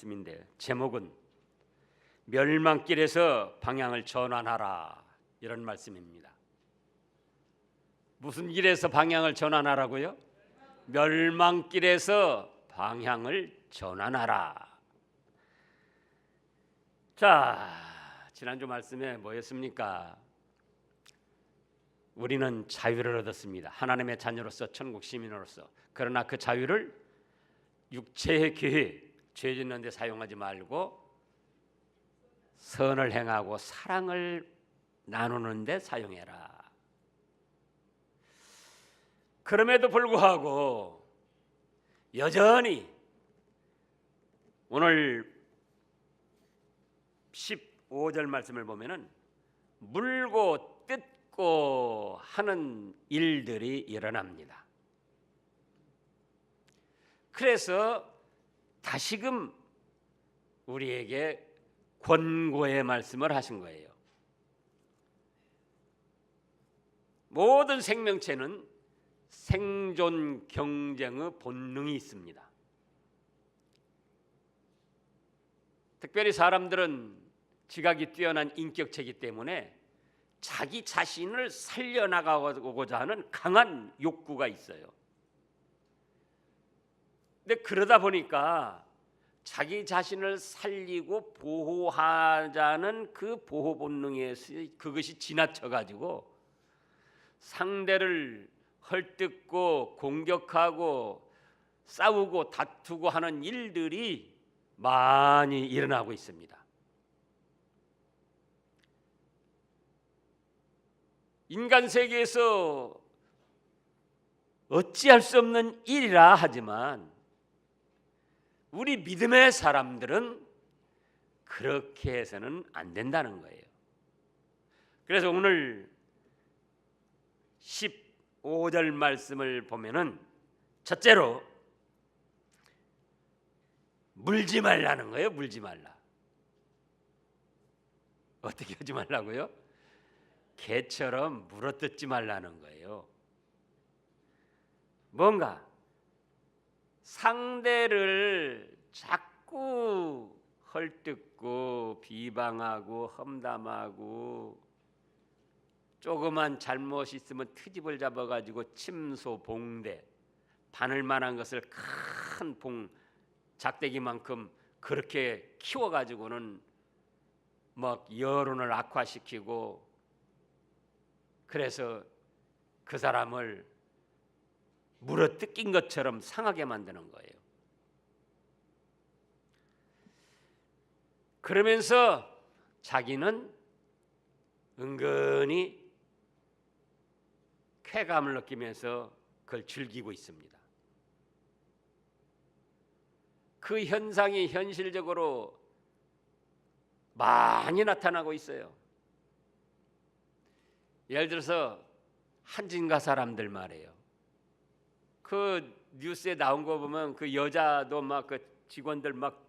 말씀인데 제목은 멸망길에서 방향을 전환하라, 이런 말씀입니다. 무슨 길에서 방향을 전환하라고요? 멸망길에서 방향을 전환하라. 자, 지난주 말씀에 뭐였습니까? 우리는 자유를 얻었습니다. 하나님의 자녀로서, 천국 시민으로서. 그러나 그 자유를 육체의 기회, 죄 짓는 데 사용하지 말고 선을 행하고 사랑을 나누는 데 사용해라. 그럼에도 불구하고 여전히 오늘 15절 말씀을 보면은 물고 뜯고 하는 일들이 일어납니다. 그래서 다시금 우리에게 권고의 말씀을 하신 거예요. 모든 생명체는 생존 경쟁의 본능이 있습니다. 특별히 사람들은 지각이 뛰어난 인격체이기 때문에 자기 자신을 살려나가고자 하는 강한 욕구가 있어요. 근데 그러다 보니까 자기 자신을 살리고 보호하자는 그 보호 본능에서 그것이 지나쳐가지고 상대를 헐뜯고 공격하고 싸우고 다투고 하는 일들이 많이 일어나고 있습니다. 인간 세계에서 어찌할 수 없는 일이라 하지만 우리 믿음의 사람들은 그렇게 해서는 안 된다는 거예요. 그래서 오늘 15절 말씀을 보면은 첫째로 물지 말라는 거예요. 물지 말라. 어떻게 하지 말라고요? 개처럼 물어뜯지 말라는 거예요. 뭔가 상대를 자꾸 헐뜯고 비방하고 험담하고 조그만 잘못이 있으면 트집을 잡아가지고 침소, 봉대, 바늘만한 것을 큰 봉, 작대기만큼 그렇게 키워가지고는 막 여론을 악화시키고 그래서 그 사람을 물어뜯긴 것처럼 상하게 만드는 거예요. 그러면서 자기는 은근히 쾌감을 느끼면서 그걸 즐기고 있습니다. 그 현상이 현실적으로 많이 나타나고 있어요. 예를 들어서 한진가 사람들 말이에요. 그 뉴스에 나온 거 보면 그 여자도 막 그 직원들 막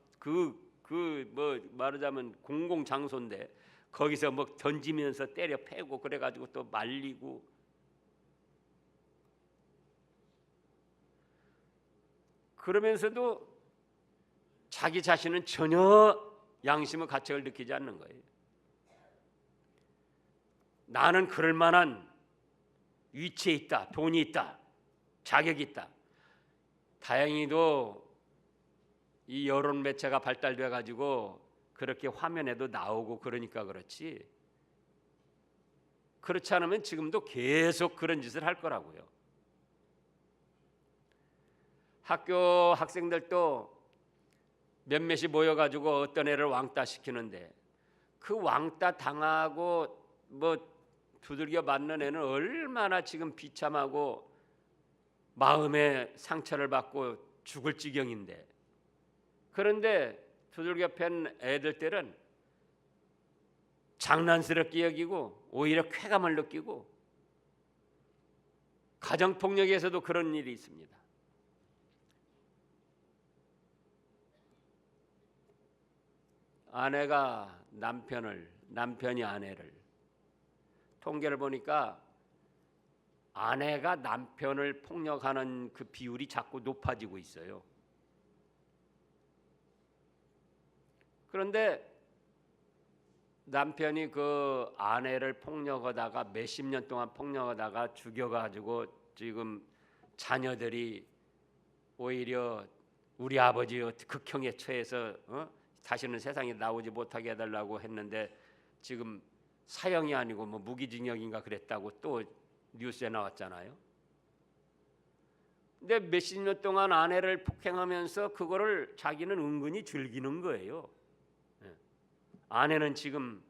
뭐 말하자면 공공 장소인데 거기서 뭐 던지면서 때려 패고 그래가지고 또 말리고 그러면서도 자기 자신은 전혀 양심의 가책을 느끼지 않는 거예요. 나는 그럴 만한 위치에 있다, 돈이 있다, 자격이 있다. 다행히도 이 여론 매체가 발달돼 가지고 그렇게 화면에도 나오고 그러니까 그렇지. 그렇지 않으면 지금도 계속 그런 짓을 할 거라고요. 학교 학생들도 몇몇이 모여가지고 어떤 애를 왕따 시키는데 그 왕따 당하고 뭐 두들겨 맞는 애는 얼마나 지금 비참하고 마음에 상처를 받고 죽을 지경인데, 그런데 두들겨 팬 애들 때는 장난스럽게 여기고 오히려 쾌감을 느끼고, 가정폭력에서도 그런 일이 있습니다. 아내가 남편을, 남편이 아내를, 통계를 보니까 아내가 남편을 폭력하는 그 비율이 자꾸 높아지고 있어요. 그런데 남편이 그 아내를 폭력하다가 몇십 년 동안 폭력하다가 죽여가지고 지금 자녀들이 오히려 우리 아버지 극형에 처해서 다시는 세상에 나오지 못하게 해달라고 했는데 지금 사형이 아니고 뭐 무기징역인가 그랬다고 또 뉴스에 나왔잖아요. 근데 몇십 년 동안 아내를 폭행하면서 그거를 자기는 은근히 즐기는 거예요. 아내는 지금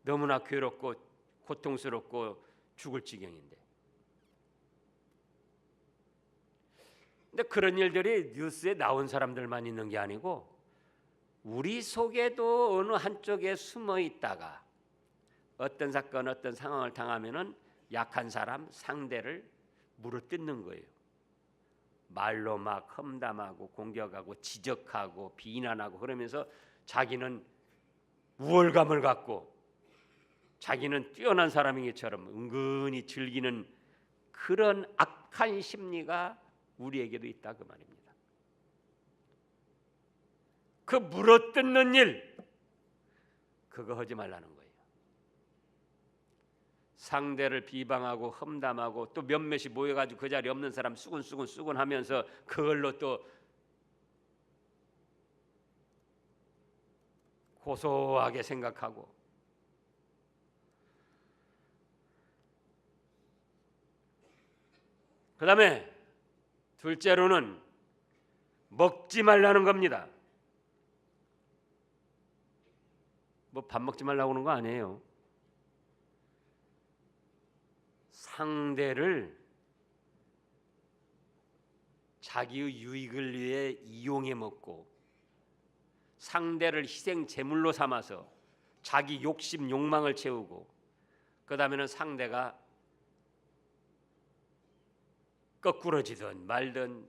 너무나 괴롭고 고통스럽고 죽을 지경인데. 근데 그런 일들이 뉴스에 나온 사람들만 있는 게 아니고 우리 속에도 어느 한쪽에 숨어 있다가 어떤 사건 어떤 상황을 당하면은 약한 사람 상대를 물어뜯는 거예요. 말로 막 험담하고 공격하고 지적하고 비난하고 그러면서 자기는 우월감을 갖고 자기는 뛰어난 사람인 것처럼 은근히 즐기는 그런 악한 심리가 우리에게도 있다 그 말입니다. 그 물어뜯는 일 그거 하지 말라는 거예요. 상대를 비방하고 험담하고 또 몇몇이 모여가지고 그 자리에 없는 사람 수군수군 하면서 그걸로 또 고소하게 생각하고 그 다음에 둘째로는 먹지 말라는 겁니다. 뭐 밥 먹지 말라고 하는 거 아니에요. 상대를 자기의 유익을 위해 이용해 먹고 상대를 희생 제물로 삼아서 자기 욕심 욕망을 채우고 그 다음에는 상대가 거꾸러지든 말든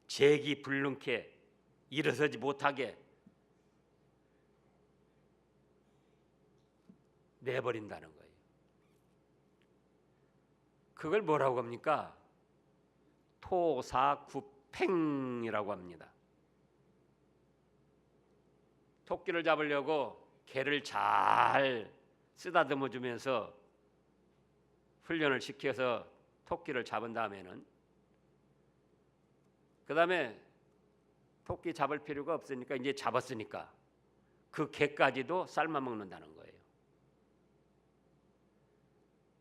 재기불능케 일어서지 못하게 내버린다는 거예요. 그걸 뭐라고 합니까? 토사구팽이라고 합니다. 토끼를 잡으려고 개를 잘 쓰다듬어 주면서 훈련을 시켜서 토끼를 잡은 다음에는 그 다음에 토끼 잡을 필요가 없으니까 이제 잡았으니까 그 개까지도 삶아 먹는다는 거예요.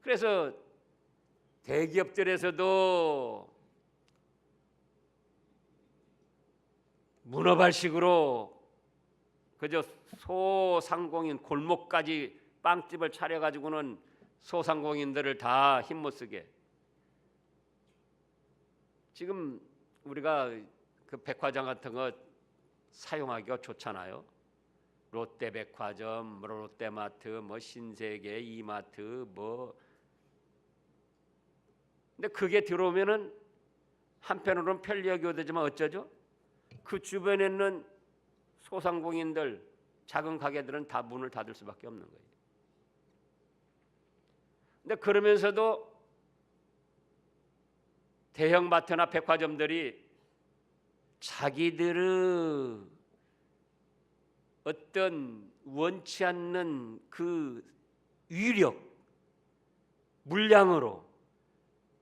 그래서 대기업들에서도 문어발식으로 그저 소상공인 골목까지 빵집을 차려가지고는 소상공인들을 다 힘 못 쓰게. 지금 우리가 그 백화점 같은 거 사용하기가 좋잖아요. 롯데백화점, 롯데마트, 뭐 신세계, 이마트, 뭐. 근데 그게 들어오면은 한편으로는 편리하게 되지만 어쩌죠? 그 주변에 있는 소상공인들, 작은 가게들은 다 문을 닫을 수밖에 없는 거예요. 근데 그러면서도 대형마트나 백화점들이 자기들의 어떤 원치 않는 그 위력, 물량으로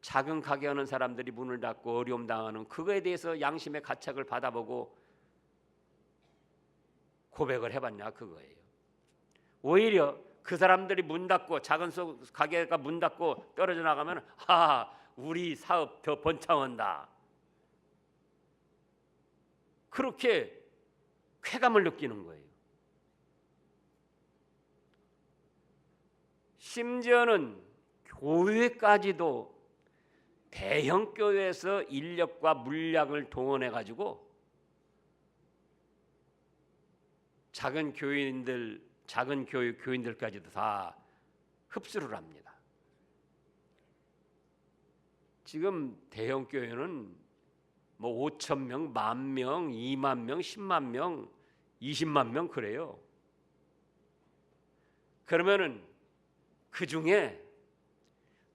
작은 가게 하는 사람들이 문을 닫고 어려움 당하는 그거에 대해서 양심의 가책을 받아보고 고백을 해봤냐 그거예요. 오히려 그 사람들이 문 닫고 작은 가게가 문 닫고 떨어져 나가면 우리 사업 더 번창한다. 그렇게 쾌감을 느끼는 거예요. 심지어는 교회까지도 대형 교회에서 인력과 물량을 동원해 가지고 작은 교인들, 작은 교인들까지도 다 흡수를 합니다. 지금 대형 교회는 뭐 5천 명, 10,000명, 20,000명, 10만 명, 20만 명 그래요. 그러면은 그 중에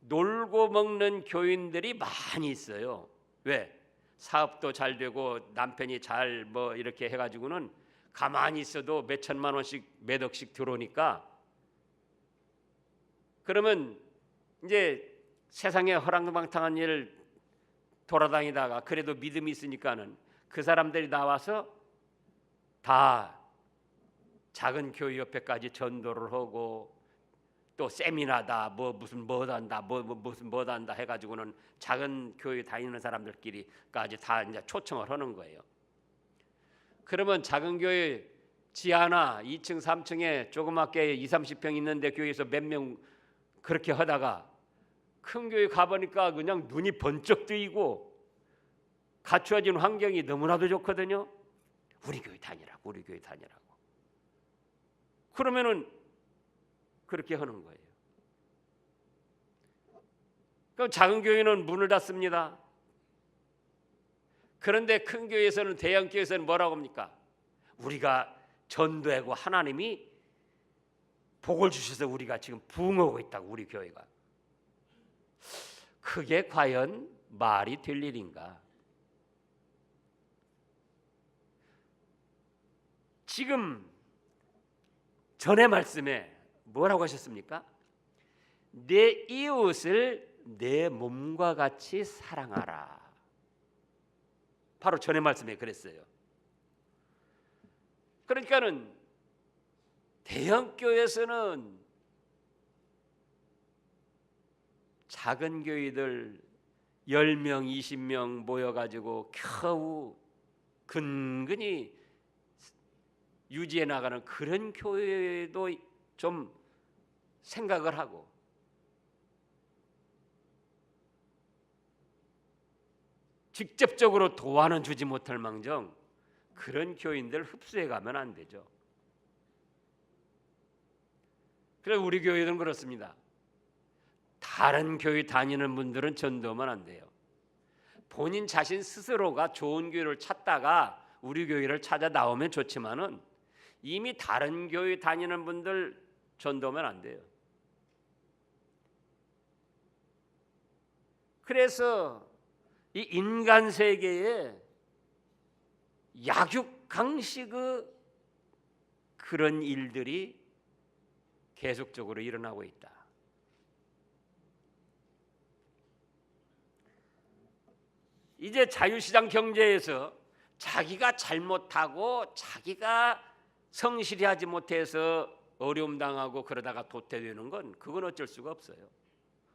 놀고 먹는 교인들이 많이 있어요. 왜? 사업도 잘 되고 남편이 잘 뭐 이렇게 해가지고는 가만히 있어도 몇 천만 원씩 몇 억씩 들어오니까, 그러면 이제 세상에 허랑방탕한 일 돌아다니다가 그래도 믿음이 있으니까는 그 사람들이 나와서 다 작은 교회 옆에까지 전도를 하고, 또 세미나다 무슨 뭐단다 무슨 뭐단다 해가지고는 작은 교회 다니는 사람들끼리까지 다 이제 초청을 하는 거예요. 그러면 작은 교회 지하나 2층 3층에 조그맣게 20-30평 있는데 교회에서 몇 명 그렇게 하다가 큰 교회 가보니까 그냥 눈이 번쩍 뜨이고 갖추어진 환경이 너무나도 좋거든요. 우리 교회 다니라고, 우리 교회 다니라고. 그러면은 그렇게 하는 거예요. 그럼 작은 교회는 문을 닫습니다. 그런데 큰 교회에서는, 대형 교회에서는 뭐라고 합니까? 우리가 전도하고 하나님이 복을 주셔서 우리가 지금 부흥하고 있다고, 우리 교회가. 그게 과연 말이 될 일인가? 지금 전의 말씀에 뭐라고 하셨습니까? 내 이웃을 내 몸과 같이 사랑하라. 바로 전의 말씀에 그랬어요. 그러니까는 대형 교회에서는 작은 교회들 10명, 20명 모여가지고 겨우 근근히 유지해 나가는 그런 교회도 좀 생각을 하고, 직접적으로 도와는 주지 못할 망정 그런 교인들 흡수해 가면 안 되죠. 그래서 우리 교회는 그렇습니다. 다른 교회 다니는 분들은 전도하면 안 돼요. 본인 자신 스스로가 좋은 교회를 찾다가 우리 교회를 찾아 나오면 좋지만은 이미 다른 교회 다니는 분들 전도하면 안 돼요. 그래서 이 인간 세계에 약육강식의 그런 일들이 계속적으로 일어나고 있다. 이제 자유시장 경제에서 자기가 잘못하고 자기가 성실히 하지 못해서 어려움 당하고 그러다가 도태되는 건 그건 어쩔 수가 없어요.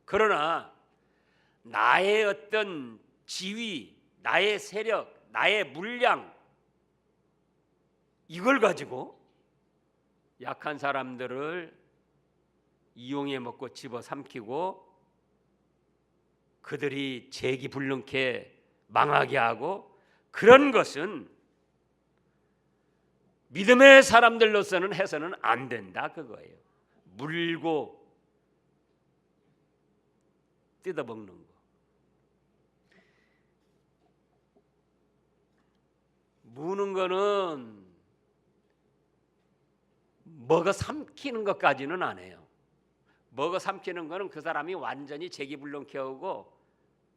그러나 나의 어떤 지위, 나의 세력, 나의 물량, 이걸 가지고 약한 사람들을 이용해 먹고 집어삼키고 그들이 재기불능케 망하게 하고, 그런 것은 믿음의 사람들로서는 해서는 안 된다, 그거예요. 물고 뜯어먹는 거. 무는 거는 먹어 삼키는 것까지는 안 해요. 먹어 삼키는 거는 그 사람이 완전히 재기불능케 하고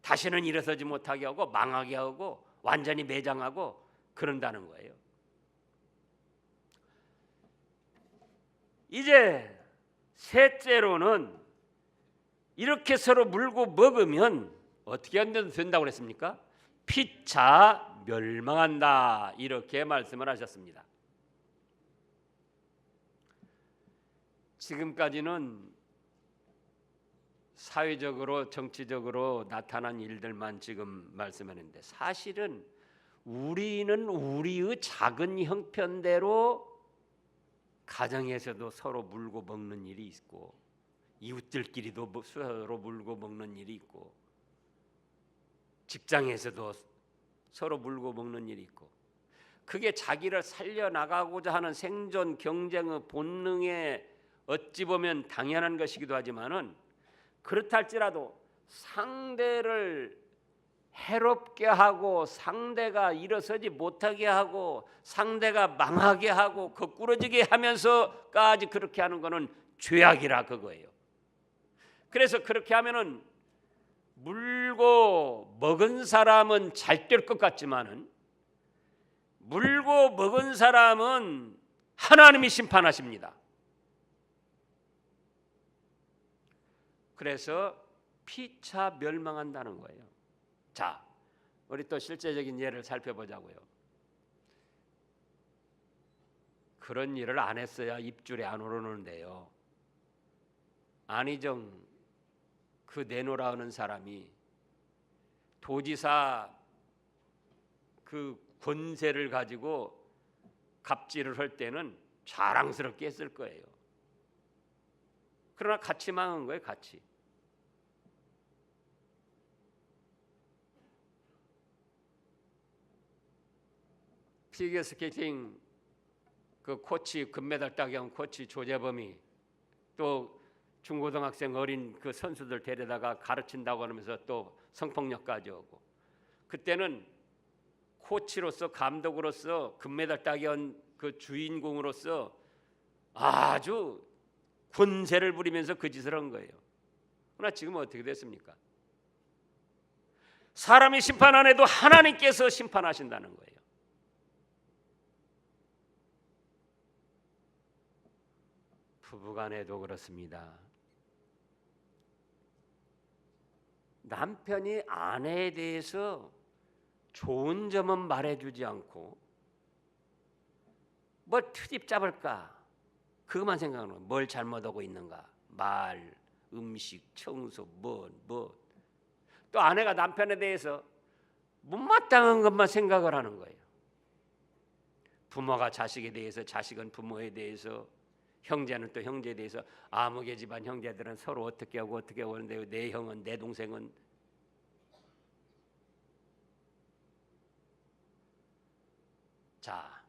다시는 일어서지 못하게 하고 망하게 하고 완전히 매장하고 그런다는 거예요. 이제 셋째로는 이렇게 서로 물고 먹으면 어떻게 된다고 그랬습니까? 피차 멸망한다, 이렇게 말씀을 하셨습니다. 지금까지는 사회적으로 정치적으로 나타난 일들만 지금 말씀하는데, 사실은 우리는 우리의 작은 형편대로 가정에서도 서로 물고 먹는 일이 있고, 이웃들끼리도 서로 물고 먹는 일이 있고, 직장에서도 서로 물고 먹는 일이 있고, 그게 자기를 살려나가고자 하는 생존 경쟁의 본능에 어찌 보면 당연한 것이기도 하지만은, 그렇다 할지라도 상대를 해롭게 하고 상대가 일어서지 못하게 하고 상대가 망하게 하고 거꾸러지게 하면서까지 그렇게 하는 거는 죄악이라 그거예요. 그래서 그렇게 하면은 물고 먹은 사람은 잘 될 것 같지만은 물고 먹은 사람은 하나님이 심판하십니다. 그래서 피차 멸망한다는 거예요. 자, 우리 또 실제적인 예를 살펴보자고요. 그런 일을 안 했어야 입줄에 안 오르는데요. 안희정 그 내노라 하는 사람이 도지사 그 권세를 가지고 갑질을 할 때는 자랑스럽게 했을 거예요. 그러나 같이 망한 거예요, 같이. 피겨스케이팅 그 코치 금메달 따기한 코치 조재범이 또 중고등학생 어린 그 선수들 데려다가 가르친다고 하면서 또 성폭력까지 오고, 그때는 코치로서 감독으로서 금메달 따기한 그 주인공으로서 아주 권세를 부리면서 그 짓을 한 거예요. 그러나 지금은 어떻게 됐습니까? 사람이 심판 안 해도 하나님께서 심판하신다는 거예요. 부부간에도 그렇습니다. 남편이 아내에 대해서 좋은 점은 말해주지 않고 뭘 트집 잡을까 그것만 생각하는 거예요. 뭘 잘못하고 있는가, 말, 음식, 청소, 뭐. 또 아내가 남편에 대해서 못마땅한 것만 생각을 하는 거예요. 부모가 자식에 대해서, 자식은 부모에 대해서, 형제는 또 형제에 대해서, 아무개 집안 형제들은 서로 어떻게 하고 어떻게 하는데 내 형은, 내 동생은. 자,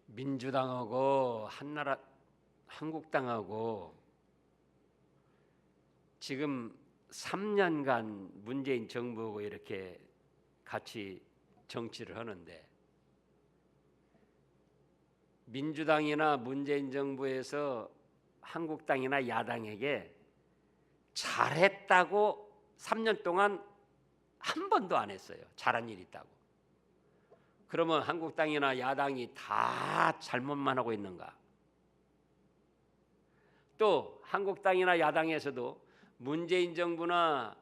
민주당하고 한나라 한국당하고 지금 3년간 문재인 정부하고 이렇게 같이 정치를 하는데, 민주당이나 문재인 정부에서 한국당이나 야당에게 잘했다고 3년 동안 한 번도 안 했어요. 잘한 일 있다고. 그러면 한국당이나 야당이 다 잘못만 하고 있는가? 또 한국당이나 야당에서도 문재인 정부나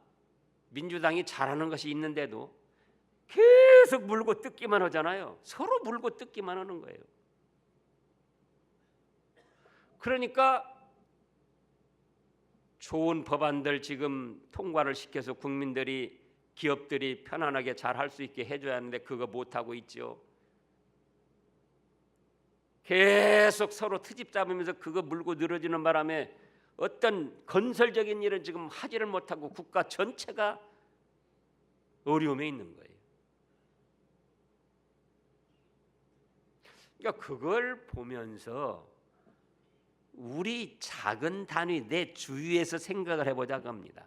민주당이 잘하는 것이 있는데도 계속 물고 뜯기만 하잖아요. 서로 물고 뜯기만 하는 거예요. 그러니까 좋은 법안들 지금 통과를 시켜서 국민들이, 기업들이 편안하게 잘 할 수 있게 해줘야 하는데 그거 못하고 있죠. 계속 서로 트집 잡으면서 그거 물고 늘어지는 바람에 어떤 건설적인 일은 지금 하지를 못하고 국가 전체가 어려움에 있는 거예요. 그러니까 그걸 보면서 우리 작은 단위, 내 주위에서 생각을 해보자고 합니다.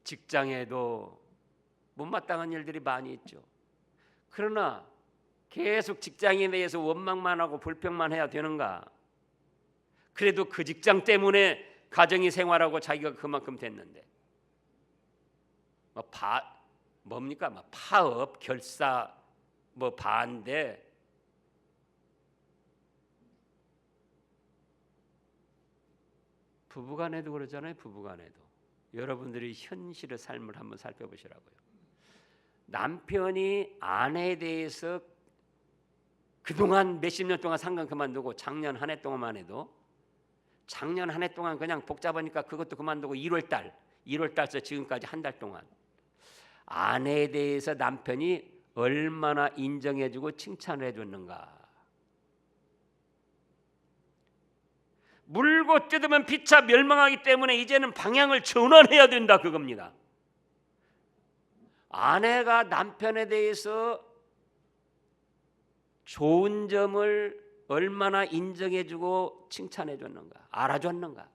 직장에도 못마땅한 일들이 많이 있죠. 그러나 계속 직장에 대해서 원망만 하고 불평만 해야 되는가? 그래도 그 직장 때문에 가정이 생활하고 자기가 그만큼 됐는데 뭡니까? 파업, 결사, 반대. 부부간에도 그러잖아요. 부부간에도. 여러분들이 현실의 삶을 한번 살펴보시라고요. 남편이 아내에 대해서 그동안 몇십 년 동안 상관 그만두고 작년 한 해 동안만 해도, 작년 한 해 동안 그냥 복잡하니까 그것도 그만두고 1월달서 지금까지 한 달 동안 아내에 대해서 남편이 얼마나 인정해주고 칭찬을 해줬는가. 물고 뜯으면 피차 멸망하기 때문에 이제는 방향을 전환해야 된다, 그겁니다. 아내가 남편에 대해서 좋은 점을 얼마나 인정해주고 칭찬해줬는가, 알아줬는가.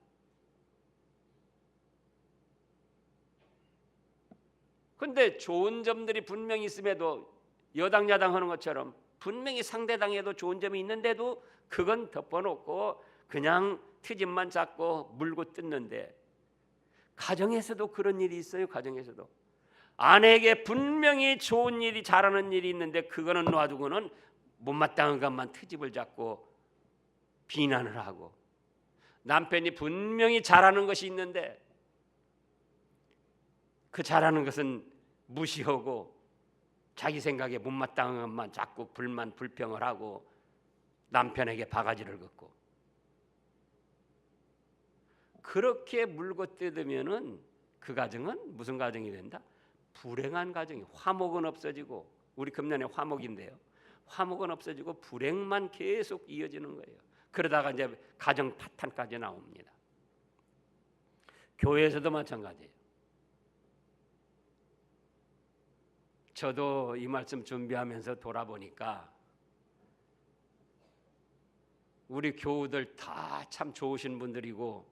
근데 좋은 점들이 분명히 있음에도 여당 야당 하는 것처럼 분명히 상대당에도 좋은 점이 있는데도 그건 덮어놓고 그냥 트집만 잡고 물고 뜯는데, 가정에서도 그런 일이 있어요. 가정에서도 아내에게 분명히 좋은 일이 잘하는 일이 있는데 그거는 놔두고는 못마땅한 것만 트집을 잡고 비난을 하고, 남편이 분명히 잘하는 것이 있는데 그 잘하는 것은 무시하고 자기 생각에 못마땅한 것만 자꾸 불만 불평을 하고 남편에게 바가지를 긋고, 그렇게 물고 뜯으면은 그 가정은 무슨 가정이 된다? 불행한 가정이. 화목은 없어지고, 우리 금년에 화목인데요, 화목은 없어지고 불행만 계속 이어지는 거예요. 그러다가 이제 가정 파탄까지 나옵니다. 교회에서도 마찬가지예요. 저도 이 말씀 준비하면서 돌아보니까 우리 교우들 다 참 좋으신 분들이고,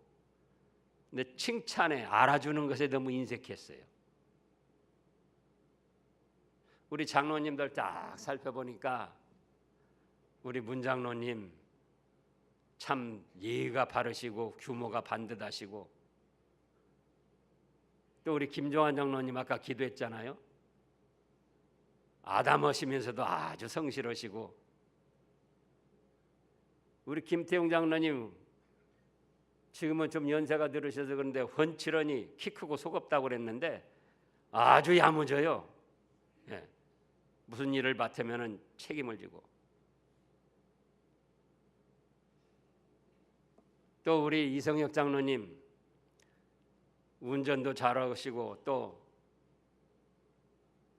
근데 칭찬에 알아주는 것에 너무 인색했어요. 우리 장로님들 딱 살펴보니까 우리 문장로님 참 예의가 바르시고 규모가 반듯하시고, 또 우리 김종환 장로님 아까 기도했잖아요. 아담하시면서도 아주 성실하시고, 우리 김태용 장로님 지금은 좀 연세가 들으셔서 그런데 훤칠하니 키 크고 속 없다고 그랬는데 아주 야무져요. 예. 무슨 일을 맡으면 책임을 지고, 또 우리 이성혁 장로님 운전도 잘하시고 또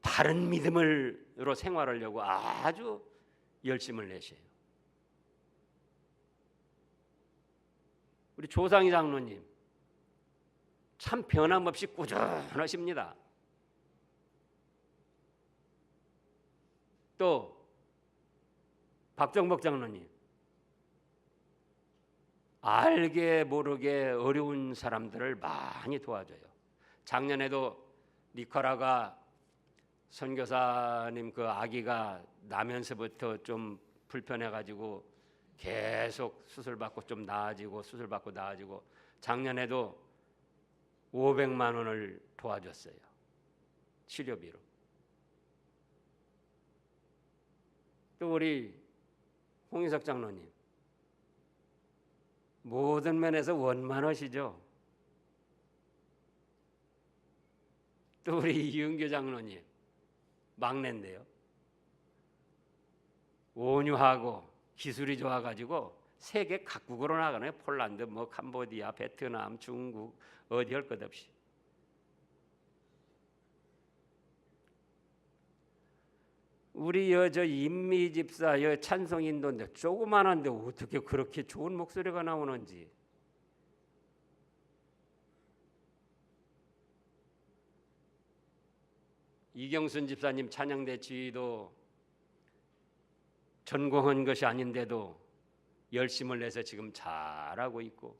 바른 믿음으로 생활하려고 아주 열심을 내셔요. 우리 조상희 장로님 참 변함없이 꾸준하십니다. 또 박정복 장로님 알게 모르게 어려운 사람들을 많이 도와줘요. 작년에도 니카라가 선교사님 그 아기가 나면서부터 좀 불편해가지고 계속 수술받고 좀 나아지고 수술받고 나아지고, 작년에도 500만 원을 도와줬어요. 치료비로. 또 우리 홍인석 장로님 모든 면에서 원만하시죠. 또 우리 이은교 장로님 막내인데요, 온유하고 기술이 좋아가지고 세계 각국으로 나가네요. 폴란드, 뭐 캄보디아, 베트남, 중국 어디 할 것 없이. 우리 저 임미 집사 찬송 인도인데 조그만한데 어떻게 그렇게 좋은 목소리가 나오는지. 이경순 집사님 찬양대 지휘도 전공한 것이 아닌데도 열심을 내서 지금 잘하고 있고,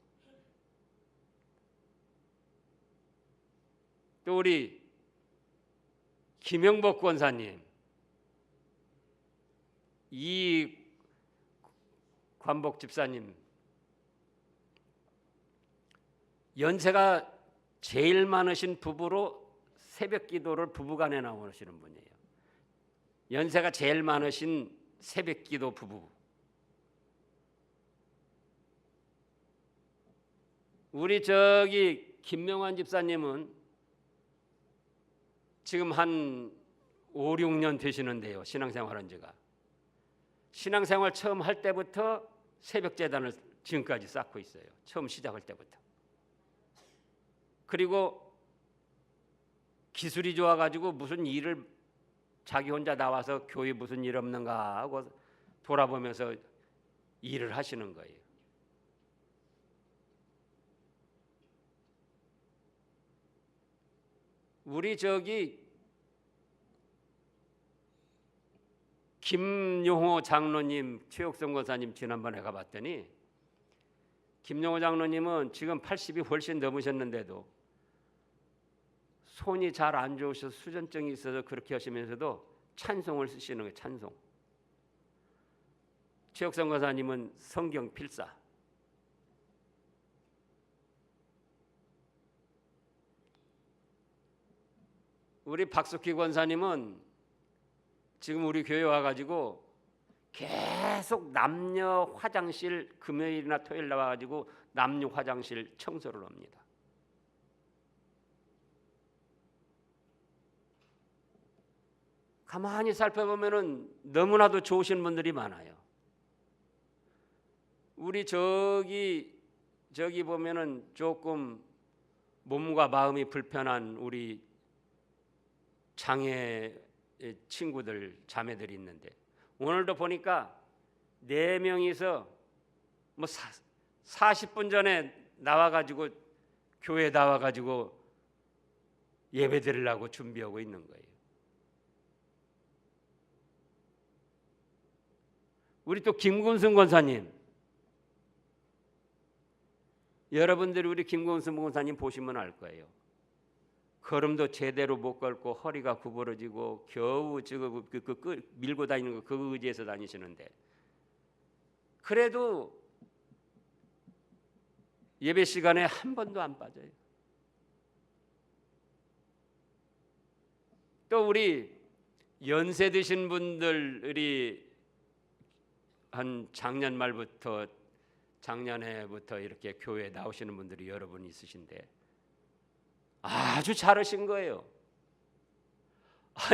또 우리 김영복 권사님, 이 관복 집사님 연세가 제일 많으신 부부로 새벽 기도를 부부간에 나오시는 분이에요. 연세가 제일 많으신 새벽 기도 부부. 우리 저기 김명환 집사님은 지금 한 5, 6년 되시는데요. 신앙생활한 지가. 신앙생활 처음 할 때부터 새벽 재단을 지금까지 쌓고 있어요. 처음 시작할 때부터. 그리고 기술이 좋아가지고 무슨 일을 자기 혼자 나와서 교회 무슨 일 없는가 하고 돌아보면서 일을 하시는 거예요. 우리 저기 김용호 장로님, 최옥성 권사님 지난번에 가봤더니 김용호 장로님은 지금 80이 훨씬 넘으셨는데도 손이 잘 안 좋으셔서 수전증이 있어서 그렇게 하시면서도 찬송을 쓰시는 거예요. 찬송. 최옥성 권사님은 성경 필사. 우리 박숙희 권사님은 지금 우리 교회 와가지고 계속 남녀 화장실 금요일이나 토요일 나와가지고 남녀 화장실 청소를 합니다. 가만히 살펴보면은 너무나도 좋으신 분들이 많아요. 우리 저기 보면은 조금 몸과 마음이 불편한 우리 장애 친구들 자매들이 있는데 오늘도 보니까 4명이서 뭐 40분 전에 나와가지고 교회 나와가지고 예배 드리려고 준비하고 있는 거예요. 우리 또 김군순 권사님, 여러분들이 우리 김군순 권사님 보시면 알 거예요. 걸음도 제대로 못 걸고 허리가 구부러지고 겨우 저거 밀고 다니는 거 그 의지에서 다니시는데 그래도 예배 시간에 한 번도 안 빠져요. 또 우리 연세 드신 분들이 한 작년 말부터 작년에부터 이렇게 교회에 나오시는 분들이 여러분 있으신데 아주 잘하신 거예요.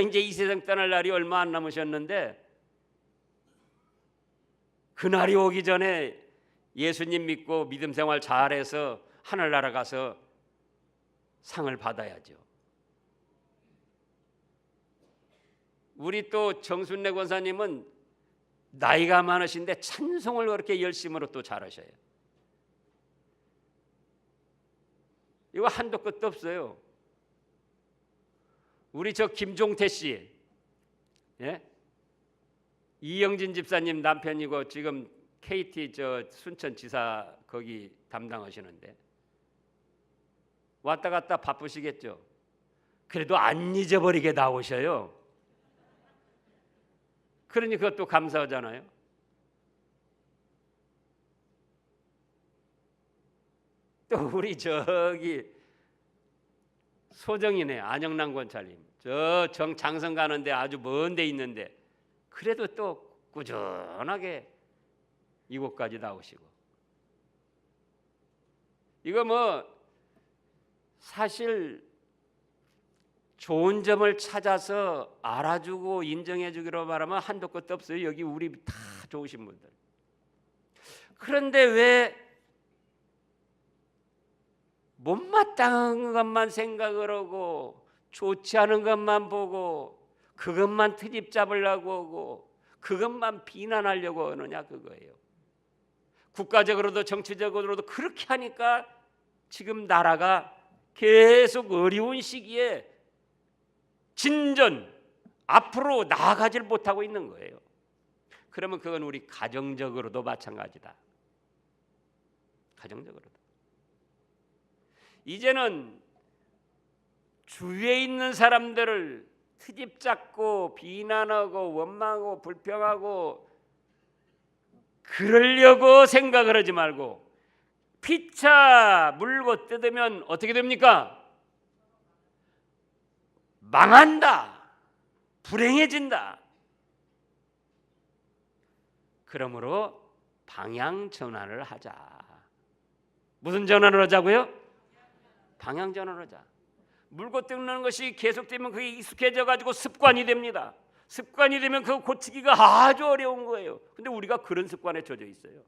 이제 이 세상 떠날 날이 얼마 안 남으셨는데 그날이 오기 전에 예수님 믿고 믿음 생활 잘해서 하늘나라 가서 상을 받아야죠. 우리 또 정순례 권사님은 나이가 많으신데 찬송을 그렇게 열심으로 또 잘하셔요. 이거 한도 끝도 없어요. 우리 저 김종태 씨, 예? 이영진 집사님 남편이고 지금 KT 저 순천지사 거기 담당하시는데 왔다 갔다 바쁘시겠죠. 그래도 안 잊어버리게 나오셔요. 그러니 그것도 감사하잖아요. 또 우리 저기 소정이네 안영란 권사님 저 장성 가는데 아주 먼 데 있는데 그래도 또 꾸준하게 이곳까지 나오시고 이거 뭐 사실 좋은 점을 찾아서 알아주고 인정해주기로 말하면 한도 끝도 없어요. 여기 우리 다 좋으신 분들. 그런데 왜 못마땅한 것만 생각을 하고 좋지 않은 것만 보고 그것만 트집 잡으려고 하고 그것만 비난하려고 하느냐 그거예요. 국가적으로도 정치적으로도 그렇게 하니까 지금 나라가 계속 어려운 시기에 진전 앞으로 나아가질 못하고 있는 거예요. 그러면 그건 우리 가정적으로도 마찬가지다. 가정적으로도 이제는 주위에 있는 사람들을 트집 잡고 비난하고 원망하고 불평하고 그러려고 생각을 하지 말고 피차 물고 뜯으면 어떻게 됩니까? 망한다. 불행해진다. 그러므로 방향 전환을 하자. 무슨 전환을 하자고요? 방향 전환을 하자. 물고 뜯는 것이 계속되면 그게 익숙해져 가지고 습관이 됩니다. 습관이 되면 그거 고치기가 아주 어려운 거예요. 근데 우리가 그런 습관에 젖어 있어요.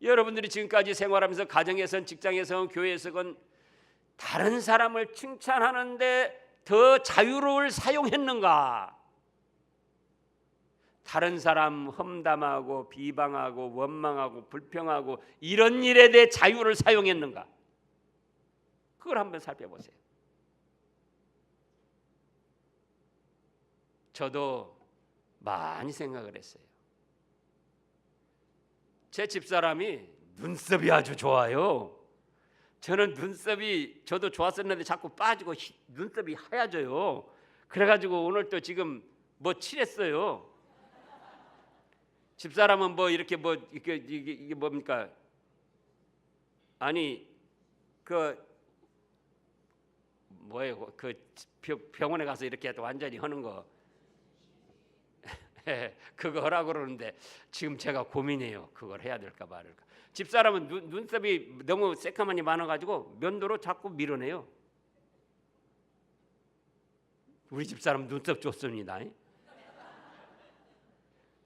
여러분들이 지금까지 생활하면서 가정에선 직장에선 교회에서건 다른 사람을 칭찬하는데 더 자유로울 사용했는가? 다른 사람 험담하고 비방하고 원망하고 불평하고 이런 일에 대해 자유를 사용했는가? 그걸 한번 살펴보세요. 저도 많이 생각을 했어요. 제 집사람이 눈썹이 아주 좋아요. 저는 눈썹이 저도 좋았었는데 자꾸 빠지고 눈썹이 하얘져요. 그래가지고 오늘 또 지금 뭐 칠했어요. 집사람은 뭐 이렇게 뭐 이게 뭡니까? 아니 그 뭐예요? 그 병원에 가서 이렇게 완전히 하는 거 그거 하라고 그러는데 지금 제가 고민해요. 그걸 해야 될까 말을까. 집사람은 눈썹이 너무 새카만이 많아가지고 면도로 자꾸 밀어내요. 우리 집사람 눈썹 좋습니다.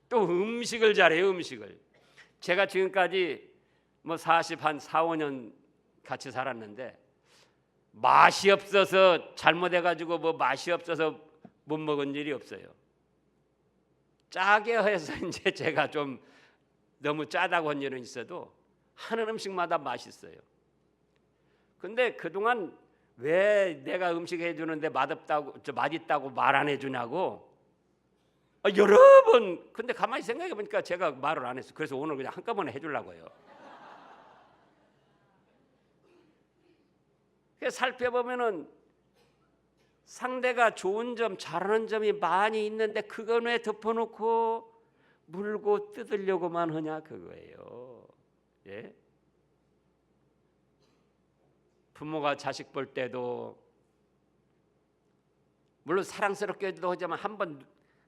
또 음식을 잘해요. 음식을. 제가 지금까지 뭐 4, 5년 같이 살았는데 맛이 없어서 잘못해가지고 뭐 맛이 없어서 못 먹은 일이 없어요. 짜게 해서 이제 제가 좀 너무 짜다고 한 일은 있어도 하는 음식마다 맛있어요. 근데 그동안 왜 내가 음식 해주는데 맛있다고 말 안 해주냐고 여러 번. 근데 가만히 생각해 보니까 제가 말을 안 했어. 그래서 오늘 그냥 한꺼번에 해주려고요. 그래서 살펴보면은 상대가 좋은 점, 잘하는 점이 많이 있는데 그건 왜 덮어놓고 물고 뜯으려고만 하냐 그거예요. 예? 부모가 자식 볼 때도 물론 사랑스럽게도 하지만 한번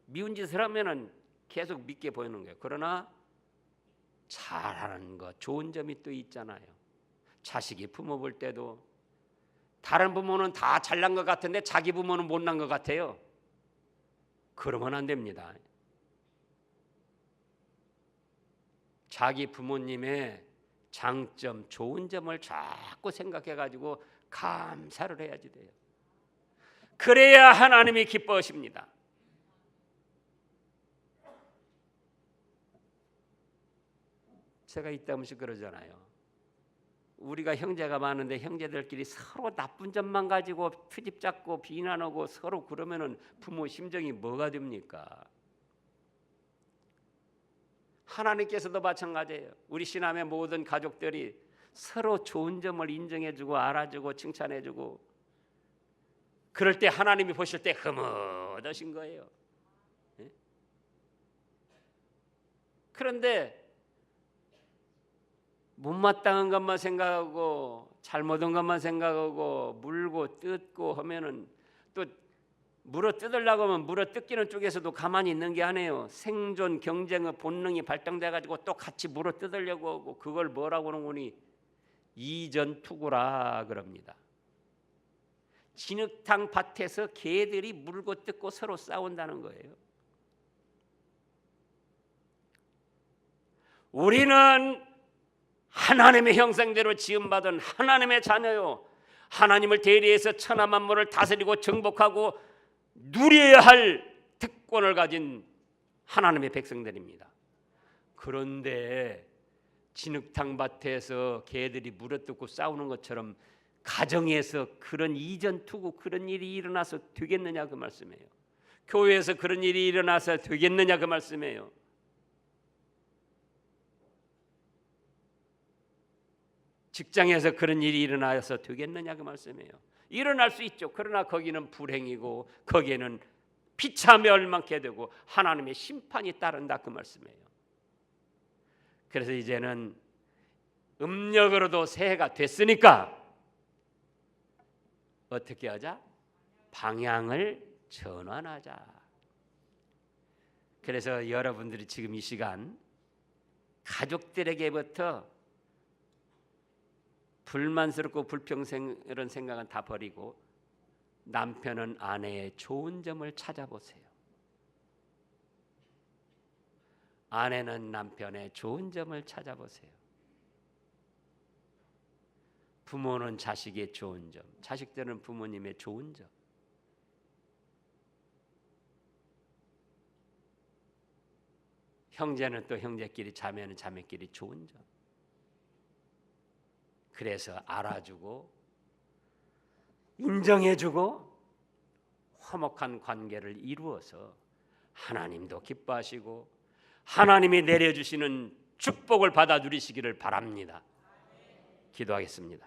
미운 짓을 하면은 계속 믿게 보이는 거예요. 그러나 잘하는 것, 좋은 점이 또 있잖아요. 자식이 부모 볼 때도 다른 부모는 다 잘난 것 같은데 자기 부모는 못난 것 같아요. 그러면 안 됩니다. 자기 부모님의 장점, 좋은 점을 자꾸 생각해가지고 감사를 해야지 돼요. 그래야 하나님이 기뻐하십니다. 제가 이따금씩 그러잖아요. 우리가 형제가 많은데 형제들끼리 서로 나쁜 점만 가지고 트집 잡고 비난하고 서로 그러면은 부모 심정이 뭐가 됩니까? 하나님께서도 마찬가지예요. 우리 신앙의 모든 가족들이 서로 좋은 점을 인정해주고 알아주고 칭찬해주고 그럴 때 하나님이 보실 때 흐뭇하신 거예요. 그런데 못마땅한 것만 생각하고 잘못한 것만 생각하고 물고 뜯고 하면은 또 물어 뜯으려고 하면 물어 뜯기는 쪽에서도 가만히 있는 게 아니에요. 생존 경쟁의 본능이 발동돼 가지고 또 같이 물어 뜯으려고 하고 그걸 뭐라고 하는 거니 이전투구라 그럽니다. 진흙탕 밭에서 개들이 물고 뜯고 서로 싸운다는 거예요. 우리는 하나님의 형상대로 지음받은 하나님의 자녀요. 하나님을 대리해서 천하 만물을 다스리고 정복하고 누려야 할 특권을 가진 하나님의 백성들입니다. 그런데 진흙탕 밭에서 개들이 물어뜯고 싸우는 것처럼 가정에서 그런 이전투구 그런 일이 일어나서 되겠느냐 그 말씀이에요. 교회에서 그런 일이 일어나서 되겠느냐 그 말씀이에요. 직장에서 그런 일이 일어나서 되겠느냐 그 말씀이에요. 일어날 수 있죠. 그러나 거기는 불행이고 거기에는 피차 멸망케 되고 하나님의 심판이 따른다 그 말씀이에요. 그래서 이제는 음력으로도 새해가 됐으니까 어떻게 하자? 방향을 전환하자. 그래서 여러분들이 지금 이 시간 가족들에게부터 불만스럽고 불평생 이런 생각은 다 버리고 남편은 아내의 좋은 점을 찾아보세요. 아내는 남편의 좋은 점을 찾아보세요. 부모는 자식의 좋은 점, 자식들은 부모님의 좋은 점. 형제는 또 형제끼리, 자매는 자매끼리 좋은 점. 그래서 알아주고 인정해주고 화목한 관계를 이루어서 하나님도 기뻐하시고 하나님이 내려주시는 축복을 받아 누리시기를 바랍니다. 기도하겠습니다.